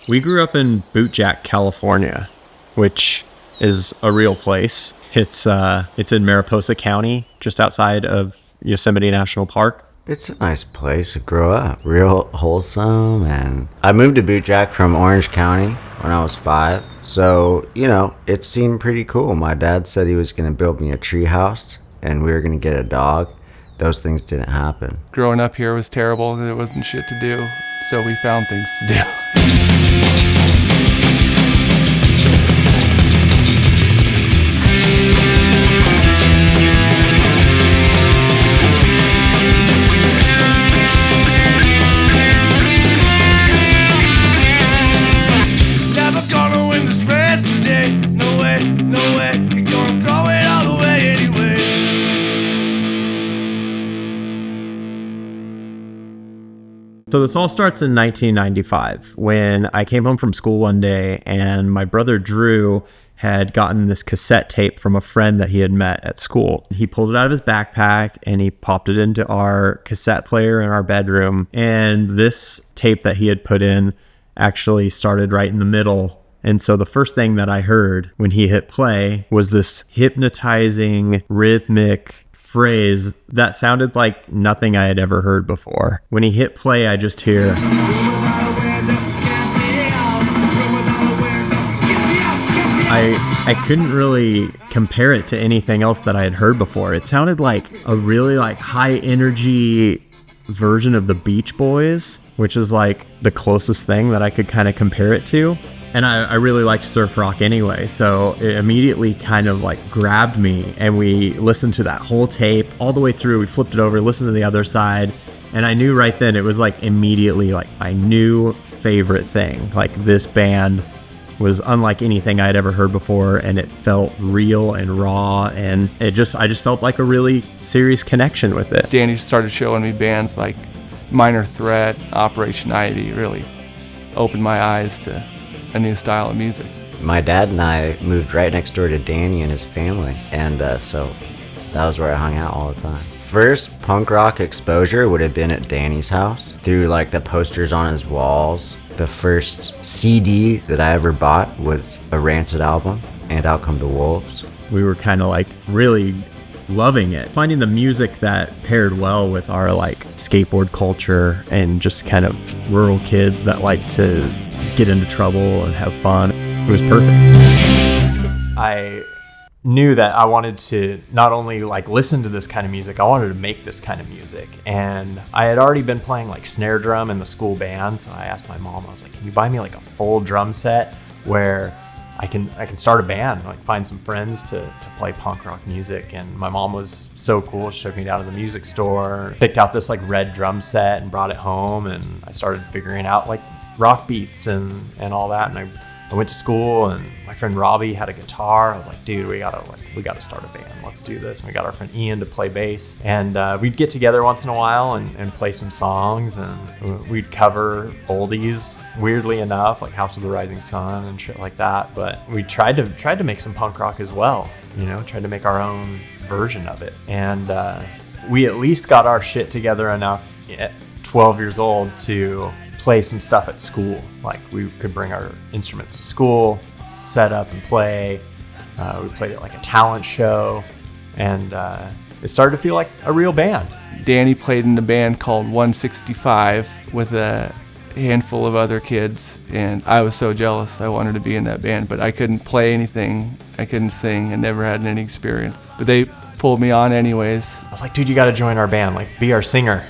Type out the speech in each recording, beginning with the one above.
We grew up in Bootjack, California, which is a real place. It's in Mariposa County, just outside of Yosemite National Park. It's a nice place to grow up. Real wholesome. And I moved to Bootjack from Orange County when I was 5. So, it seemed pretty cool. My dad said he was going to build me a tree house and we were going to get a dog. Those things didn't happen. Growing up here was terrible. There wasn't shit to do. So we found things to do. So this all starts in 1995 when I came home from school one day and my brother Drew had gotten this cassette tape from a friend that he had met at school. He pulled it out of his backpack and he popped it into our cassette player in our bedroom. And this tape that he had put in actually started right in the middle. And so the first thing that I heard when he hit play was this hypnotizing, rhythmic phrase that sounded like nothing I had ever heard before. When he hit play, I just hear... I couldn't really compare it to anything else that I had heard before. It sounded like a really high energy version of the Beach Boys, which is like the closest thing that I could kind of compare it to. And I really liked surf rock anyway, so it immediately kind of grabbed me, and we listened to that whole tape all the way through. We flipped it over, listened to the other side, and I knew right then it was immediately my new favorite thing. This band was unlike anything I had ever heard before, and it felt real and raw, and I just felt like a really serious connection with it. Danny started showing me bands like Minor Threat, Operation Ivy, really opened my eyes to a new style of music. My dad and I moved right next door to Danny and his family, and so that was where I hung out all the time. First punk rock exposure would have been at Danny's house through the posters on his walls. The first CD that I ever bought was a Rancid album, And Out Come the Wolves. We were kind of really loving it, finding the music that paired well with our skateboard culture and just kind of rural kids that like to get into trouble and have fun. It was perfect. I knew that I wanted to not only listen to this kind of music, I wanted to make this kind of music. And I had already been playing snare drum in the school band, so I asked my mom, I was like, can you buy me a full drum set where I can start a band, find some friends to play punk rock music. And my mom was so cool. She took me down to the music store, picked out this red drum set and brought it home. And I started figuring out rock beats and all that. And I went to school, and my friend Robbie had a guitar. I was like, dude, we gotta start a band. Let's do this. And we got our friend Ian to play bass. And we'd get together once in a while and play some songs, and we'd cover oldies, weirdly enough, like House of the Rising Sun and shit like that. But we tried to make some punk rock as well, tried to make our own version of it. And we at least got our shit together enough at 12 years old to play some stuff at school. We could bring our instruments to school, set up and play. We played at a talent show, and it started to feel like a real band. Danny played in a band called 165 with a handful of other kids, and I was so jealous. I wanted to be in that band, but I couldn't play anything. I couldn't sing and never had any experience. But they pulled me on anyways. I was like, dude, you got to join our band. Be our singer,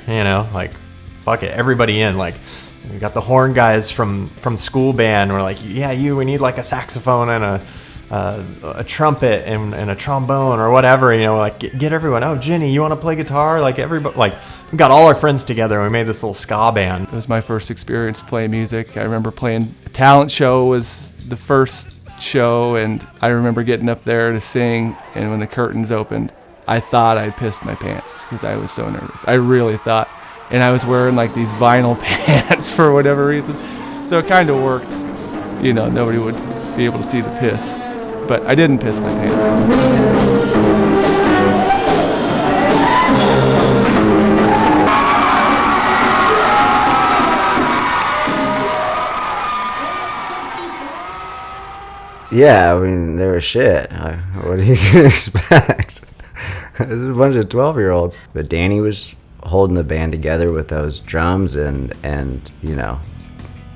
fuck it, everybody in. We got the horn guys from school band. We're like, yeah, we need a saxophone and a trumpet and a trombone or whatever, get everyone. Oh, Jenny, you want to play guitar? Everybody, we got all our friends together and we made this little ska band. It was my first experience playing music. I remember playing a talent show was the first show, and I remember getting up there to sing, and when the curtains opened, I thought I pissed my pants because I was so nervous. I really thought. And I was wearing these vinyl pants for whatever reason. So it kind of worked. Nobody would be able to see the piss. But I didn't piss my pants. Yeah, I mean, they were shit. What are you gonna expect? It was a bunch of 12-year-olds. But Danny was holding the band together with those drums, and you know,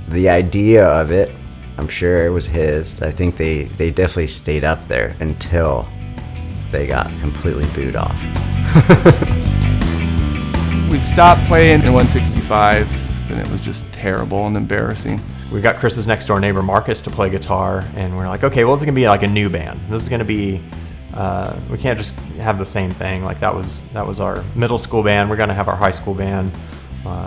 the idea of it, I'm sure it was his. I think they definitely stayed up there until they got completely booed off. We stopped playing in 165, and it was just terrible and embarrassing. We got Chris's next door neighbor Marcus to play guitar, and we're like, okay, well, this is gonna be like a new band. This is gonna be, we can't just have the same thing. Like that was our middle school band. We're gonna have our high school band.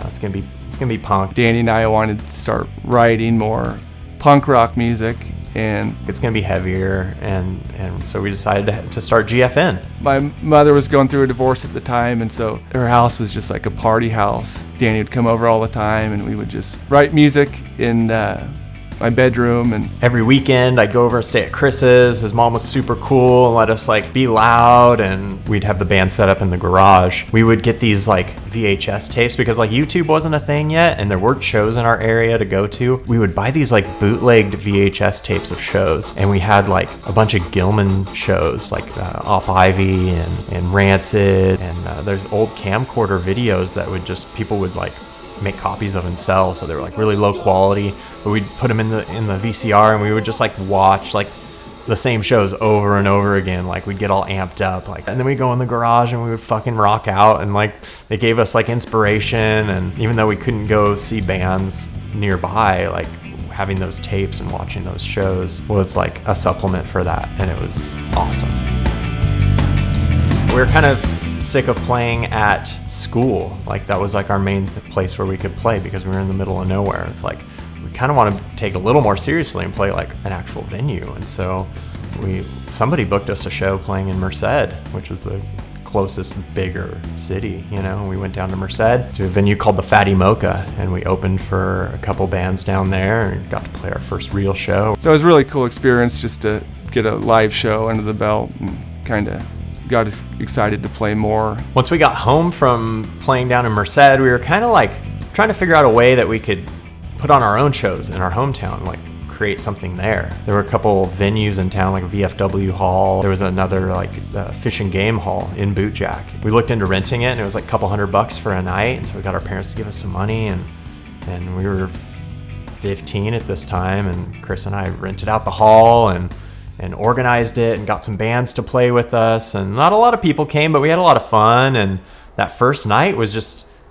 It's gonna be punk. Danny and I wanted to start writing more punk rock music, and It's gonna be heavier, and so we decided to start GFN. my mother was going through a divorce at the time, and so her house was just like a party house. Danny would come over all the time, and we would just write music in my bedroom. And Every weekend I'd go over and stay at Chris's. His mom was super cool and let us like be loud, and we'd have the band set up in the garage. We would get these like VHS tapes because like YouTube wasn't a thing yet, and there weren't shows in our area to go to. We would buy these like bootlegged VHS tapes of shows, and we had like a bunch of Gilman shows like Op Ivy and Rancid, and there's old camcorder videos that people would like make copies of and sell, so they were like really low quality, but we'd put them in the VCR, and we would just like watch like the same shows over and over again. Like we'd get all amped up, like, and then we'd go in the garage and we would fucking rock out, and like they gave us like inspiration. And even though we couldn't go see bands nearby, like having those tapes and watching those shows was like a supplement for that, and it was awesome. We were kind of sick of playing at school. Like that was like our main place where we could play, because we were in the middle of nowhere. It's like we kind of want to take it a little more seriously and play like an actual venue. And so somebody booked us a show playing in Merced, which was the closest bigger city, you know. We went down to Merced to a venue called the Fatty Mocha, and we opened for a couple bands down there and got to play our first real show. so it was a really cool experience just to get a live show under the belt, and kind of got us excited to play more. Once we got home from playing down in Merced, we were kind of like trying to figure out a way that we could put on our own shows in our hometown, like create something there. There were a couple venues in town, like VFW Hall. There was another like Fish and Game Hall in Bootjack. We looked into renting it, and it was like a couple $100 for a night, and so we got our parents to give us some money, and we were 15 at this time, and Chris and I rented out the hall and organized it and got some bands to play with us. And not a lot of people came, but we had a lot of fun. And that first night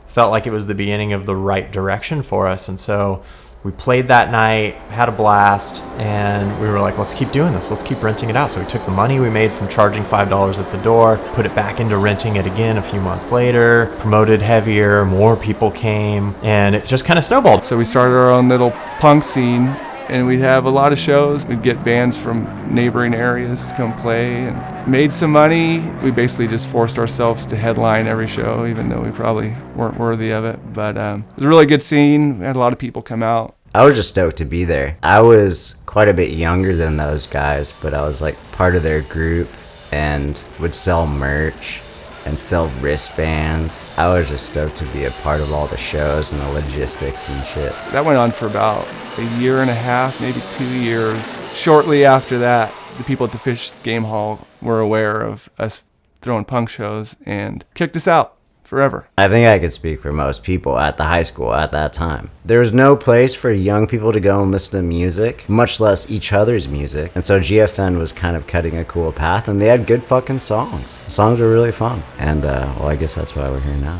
felt like it was the beginning of the right direction for us. And so we played that night, had a blast, and we were like, let's keep doing this. Let's keep renting it out. So we took the money we made from charging $5 at the door, put it back into renting it again a few months later, promoted heavier, more people came, and it just kind of snowballed. So we started our own little punk scene, and we'd have a lot of shows. We'd get bands from neighboring areas to come play, and made some money. We basically just forced ourselves to headline every show, even though we probably weren't worthy of it. But it was a really good scene. We had a lot of people come out. I was just stoked to be there. I was quite a bit younger than those guys, but I was like part of their group and would sell merch and sell wristbands. I was just stoked to be a part of all the shows and the logistics and shit. That went on for about a year and a half, maybe 2 years. Shortly after that, the people at the Fish Game Hall were aware of us throwing punk shows and kicked us out forever. I think I could speak for most people at the high school at that time. There was no place for young people to go and listen to music, much less each other's music. And so GFN was kind of cutting a cool path, and they had good fucking songs. The songs were really fun. And, well, I guess that's why we're here now.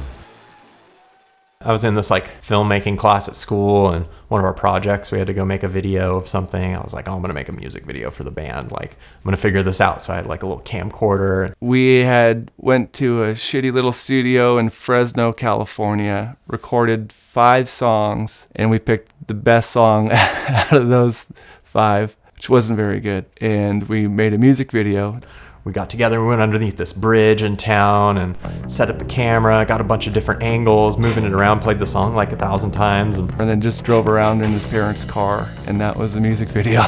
I was in this like filmmaking class at school, and one of our projects, we had to go make a video of something. I was like, oh, I'm going to make a music video for the band. Like, I'm going to figure this out. So I had like a little camcorder. We had went to a shitty little studio in Fresno, California, recorded 5 songs, and we picked the best song out of those 5, which wasn't very good. And we made a music video. We got together, we went underneath this bridge in town and set up the camera, got a bunch of different angles, moving it around, played the song like 1,000 times. And then just drove around in his parents' car, and that was a music video.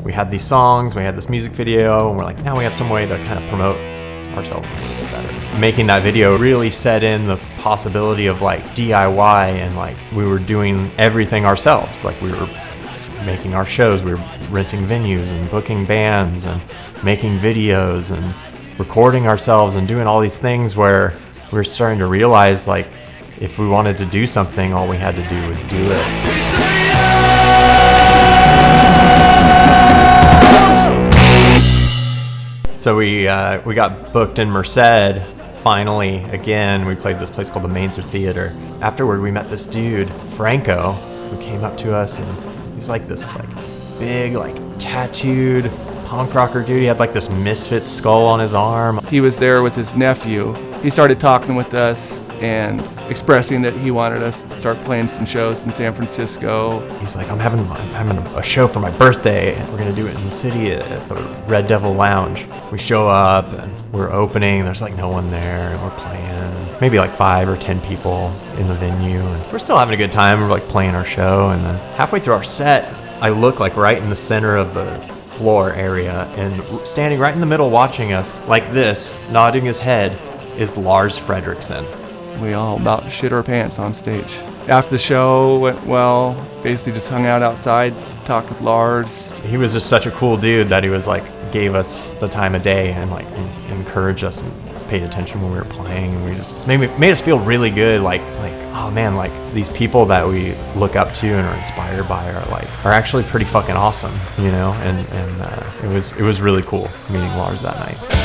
We had these songs, we had this music video, and we're like, now we have some way to kind of promote ourselves a little bit better. Making that video really set in the possibility of like DIY, and like we were doing everything ourselves. Like we were making our shows. We were renting venues and booking bands and making videos and recording ourselves and doing all these things where we were starting to realize, like, if we wanted to do something, all we had to do was do it. So we got booked in Merced. Finally, again, we played this place called the Mainzer Theater. Afterward, we met this dude, Franco, who came up to us, and he's like this like big, like tattooed punk rocker dude. He had like this misfit skull on his arm. He was there with his nephew. He started talking with us and expressing that he wanted us to start playing some shows in San Francisco. He's like, I'm having a show for my birthday, and we're gonna do it in the city at the Red Devil Lounge. We show up and we're opening, there's like no one there, and we're playing, maybe like 5 or 10 people in the venue, and we're still having a good time. We're like playing our show, and then halfway through our set, I look like right in the center of the floor area, and standing right in the middle watching us like this, nodding his head, is Lars Frederiksen. We all about shit our pants on stage. After the show went well, basically just hung out outside, talked with Lars. He was just such a cool dude that he was like, gave us the time of day and like encouraged us and paid attention when we were playing, and we just it's made us feel really good, like oh man, like these people that we look up to and are inspired by are actually pretty fucking awesome, you know, and it was really cool meeting Lars that night.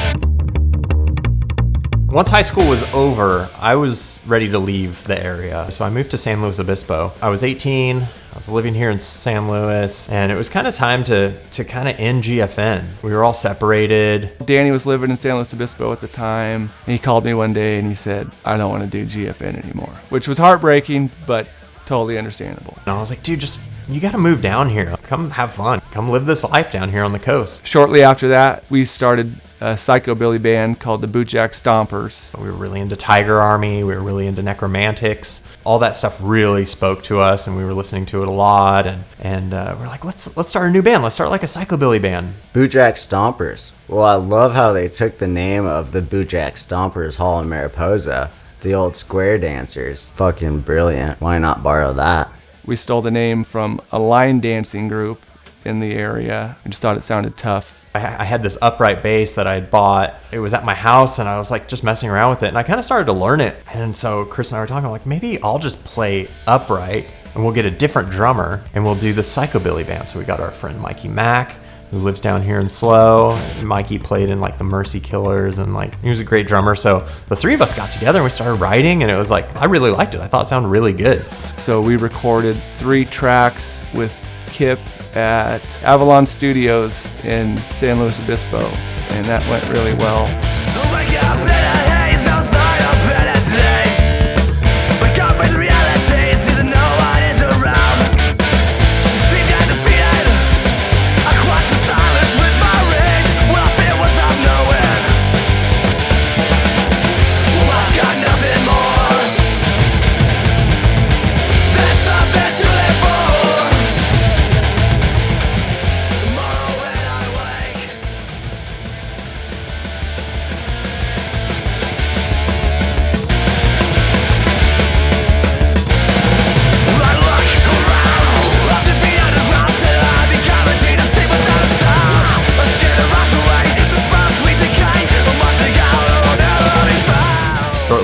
Once high school was over, I was ready to leave the area. So I moved to San Luis Obispo. I was 18, I was living here in San Luis, and it was kind of time to kind of end GFN. We were all separated. Danny was living in San Luis Obispo at the time, and he called me one day and he said, I don't want to do GFN anymore, which was heartbreaking, but totally understandable. And I was like, dude, you gotta move down here. Come have fun. Come live this life down here on the coast. Shortly after that, we started a psychobilly band called the Bootjack Stompers. We were really into Tiger Army. We were really into Necromantics. All that stuff really spoke to us, and we were listening to it a lot. And we're like, let's start a new band. Let's start like a psychobilly band. Bootjack Stompers. Well, I love how they took the name of the Bootjack Stompers Hall in Mariposa, the old square dancers. Fucking brilliant. Why not borrow that? We stole the name from a line dancing group in the area. I just thought it sounded tough. I had this upright bass that I had bought. It was at my house, and I was like just messing around with it, and I kind of started to learn it. And so Chris and I were talking, like, maybe I'll just play upright, and we'll get a different drummer, and we'll do the psychobilly band. So we got our friend Mikey Mack, who lives down here in Slow. Mikey played in like the Mercy Killers, and like he was a great drummer. So the three of us got together and we started writing, and it was like, I really liked it. I thought it sounded really good. So we recorded 3 tracks with Kip at Avalon Studios in San Luis Obispo, and that went really well.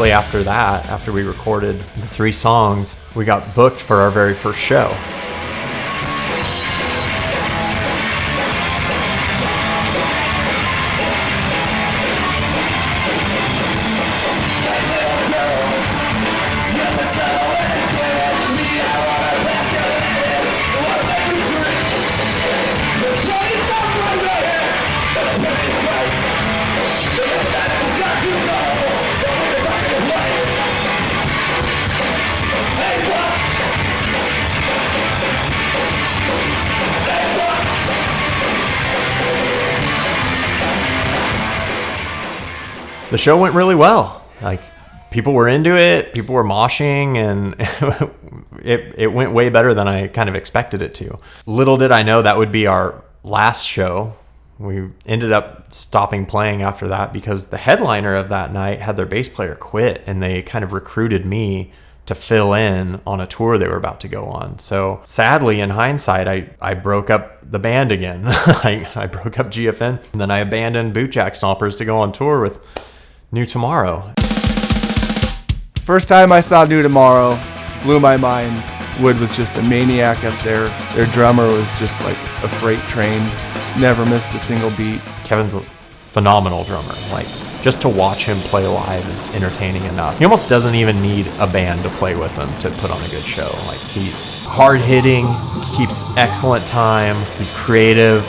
After that, after we recorded the 3 songs, we got booked for our very first show. The show went really well. Like, people were into it, people were moshing, and it went way better than I kind of expected it to. Little did I know that would be our last show. We ended up stopping playing after that because the headliner of that night had their bass player quit, and they kind of recruited me to fill in on a tour they were about to go on. So sadly, in hindsight, I broke up the band again. I broke up GFN, and then I abandoned Bootjack Stompers to go on tour with New Tomorrow. First time I saw New Tomorrow, blew my mind. Wood was just a maniac up there. Their drummer was just like a freight train, never missed a single beat. Kevin's a phenomenal drummer. Like, just to watch him play live is entertaining enough. He almost doesn't even need a band to play with him to put on a good show. Like, he's hard-hitting, keeps excellent time, he's creative,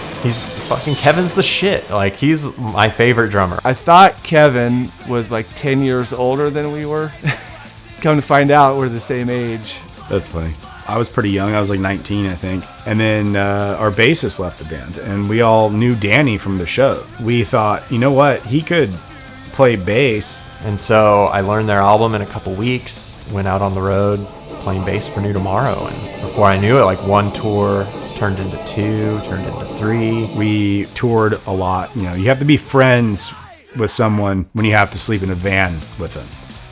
Kevin's the shit. Like, he's my favorite drummer. I thought Kevin was like 10 years older than we were. Come to find out, we're the same age. That's funny. I was pretty young. I was like 19, I think. And then our bassist left the band, and we all knew Danny from the show. We thought, you know what? He could play bass. And so I learned their album in a couple weeks, went out on the road playing bass for New Tomorrow. And before I knew it, like, one tour turned into two, turned into three. We toured a lot. You know, you have to be friends with someone when you have to sleep in a van with them.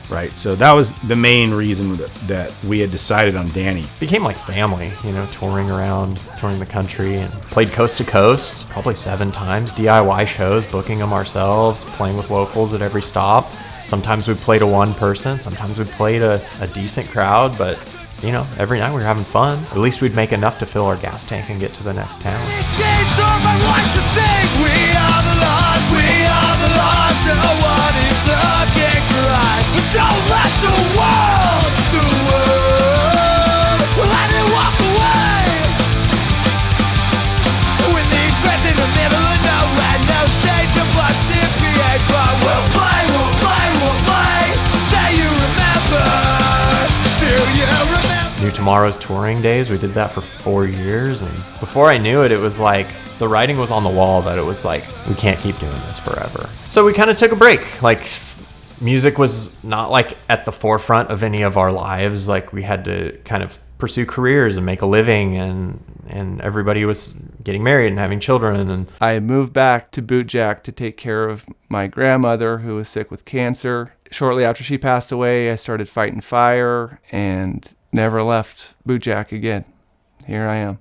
Right, so that was the main reason that we had decided on Danny. Became like family, you know, touring the country, and played coast to coast, probably 7 times, DIY shows, booking them ourselves, playing with locals at every stop. Sometimes we played to one person, sometimes we played a decent crowd, but, you know, every night we were having fun. At least we'd make enough to fill our gas tank and get to the next town. Don't let the world, let it walk away. When these squares in the middle of nowhere, no stage of plastic PA, but we'll play. Say you remember, do you remember? New Tomorrow's touring days, we did that for 4 years, and before I knew it, it was like, the writing was on the wall that it was like, we can't keep doing this forever. So we kind of took a break. Like, music was not like at the forefront of any of our lives. Like, we had to kind of pursue careers and make a living, and everybody was getting married and having children. And I moved back to Bootjack to take care of my grandmother, who was sick with cancer. Shortly after she passed away, I started fighting fire and never left Bootjack again. Here I am.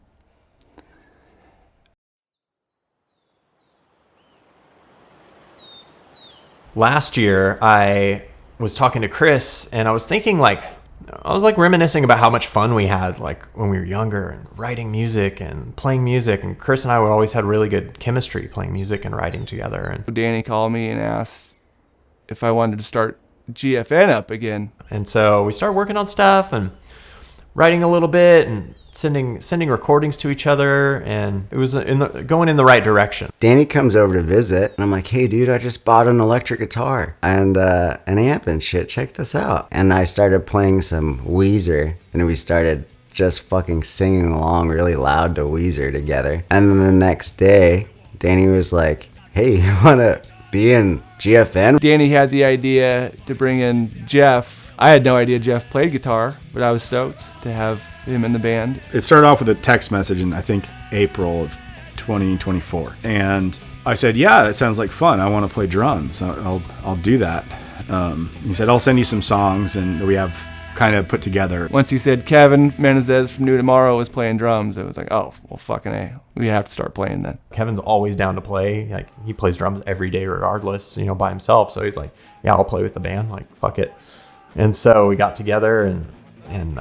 last year I was talking to Chris, and I was thinking, like, I was like reminiscing about how much fun we had, like, when we were younger, and writing music and playing music. And Chris and I always had really good chemistry playing music and writing together. And Danny called me and asked if I wanted to start GFN up again. And so we started working on stuff and writing a little bit and sending recordings to each other, and it was going in the right direction. Danny comes over to visit, and I'm like, hey dude, I just bought an electric guitar and an amp and shit, check this out. And I started playing some Weezer, and we started just fucking singing along really loud to Weezer together. And then the next day, Danny was like, hey, you wanna be in GFN? Danny had the idea to bring in Jeff. I had no idea Jeff played guitar, but I was stoked to have him in the band. It started off with a text message in, I think, April of 2024. And I said, yeah, that sounds like fun. I want to play drums. I'll do that. He said, I'll send you some songs, and we have kind of put together. Once he said Kevin Menesez from New Tomorrow was playing drums, it was like, oh, well, fucking A. We have to start playing then. Kevin's always down to play. Like, he plays drums every day regardless, by himself. So he's like, yeah, I'll play with the band. Like, fuck it. And so we got together and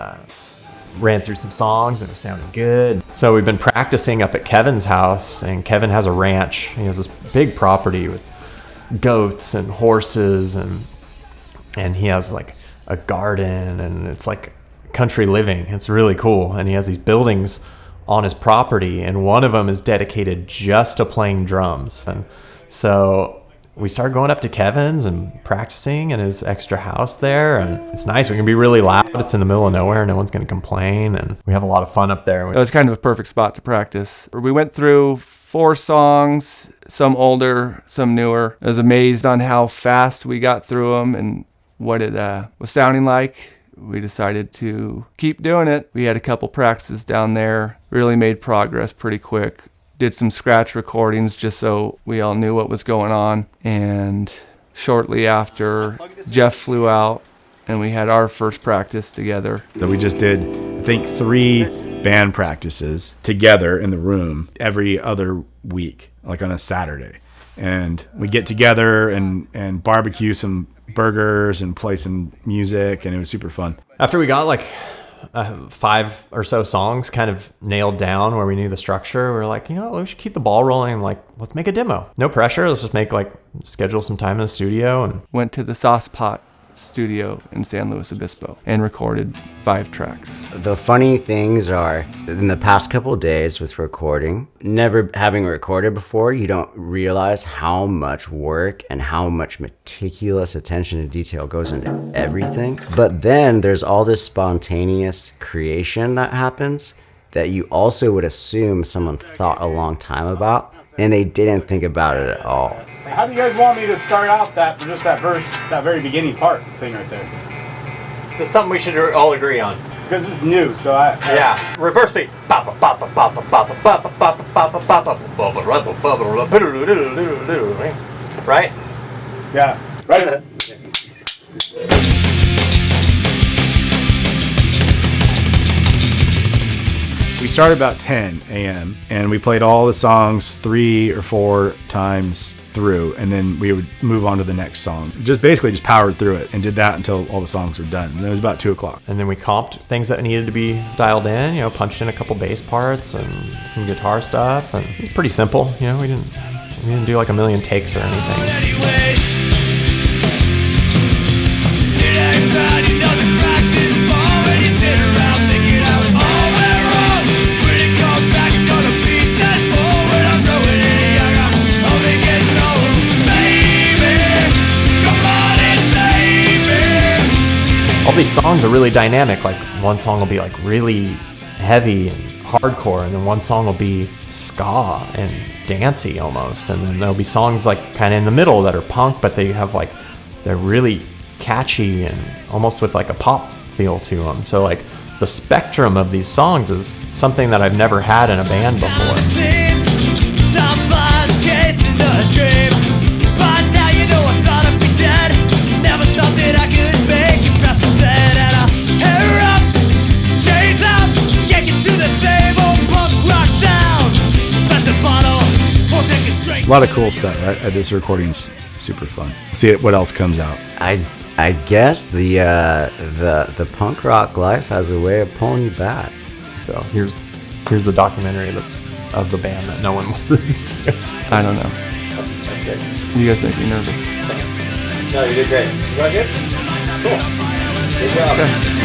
ran through some songs, and it was sounding good. So we've been practicing up at Kevin's house, and Kevin has a ranch. He has this big property with goats and horses, and he has like a garden, and it's like country living. It's really cool. And he has these buildings on his property, and one of them is dedicated just to playing drums. And so we started going up to Kevin's and practicing in his extra house there, and it's nice. We can be really loud. It's in the middle of nowhere. No one's going to complain, and we have a lot of fun up there. It was kind of a perfect spot to practice. We went through 4 songs, some older, some newer. I was amazed on how fast we got through them and what it was sounding like. We decided to keep doing it. We had a couple practices down there, really made progress pretty quick. Did some scratch recordings just so we all knew what was going on. And shortly after, Jeff flew out and we had our first practice together. So we just did, I think, 3 band practices together in the room every other week, like on a Saturday. And we get together and barbecue some burgers and play some music, and it was super fun. After we got like 5 or so songs kind of nailed down where we knew the structure, we were like, you know what, we should keep the ball rolling. Like, let's make a demo. No pressure. Let's just schedule some time in the studio. And Went to the Sauce Pot studio in San Luis Obispo and recorded 5 tracks. The funny things are, in the past couple of days with recording, never having recorded before, you don't realize how much work and how much meticulous attention to detail goes into everything. But then there's all this spontaneous creation that happens that you also would assume someone thought a long time about, and they didn't think about it at all. How do you guys want me to start out that verse, that very beginning part thing right there? it's something we should all agree on. Because it's new, so Yeah. Reverse beat. Right? Yeah. Right. We started about 10 a.m. and we played all the songs 3 or 4 times through, and then we would move on to the next song. Just powered through it and did that until all the songs were done. And then it was about 2 o'clock. And then we comped things that needed to be dialed in, punched in a couple bass parts and some guitar stuff. And it's pretty simple. We didn't do like a million takes or anything. All these songs are really dynamic. Like one song will be like really heavy and hardcore, and then one song will be ska and dancey almost, and then there'll be songs like kind of in the middle that are punk, but they're really catchy and almost with like a pop feel to them. So like the spectrum of these songs is something that I've never had in a band before. A lot of cool stuff. This recording's super fun. See what else comes out. I guess the punk rock life has a way of pulling you back. So here's the documentary of the band that no one listens to. I don't know. That's good. You guys make me nervous. No, you did great. You got good? Cool. Good job. Okay.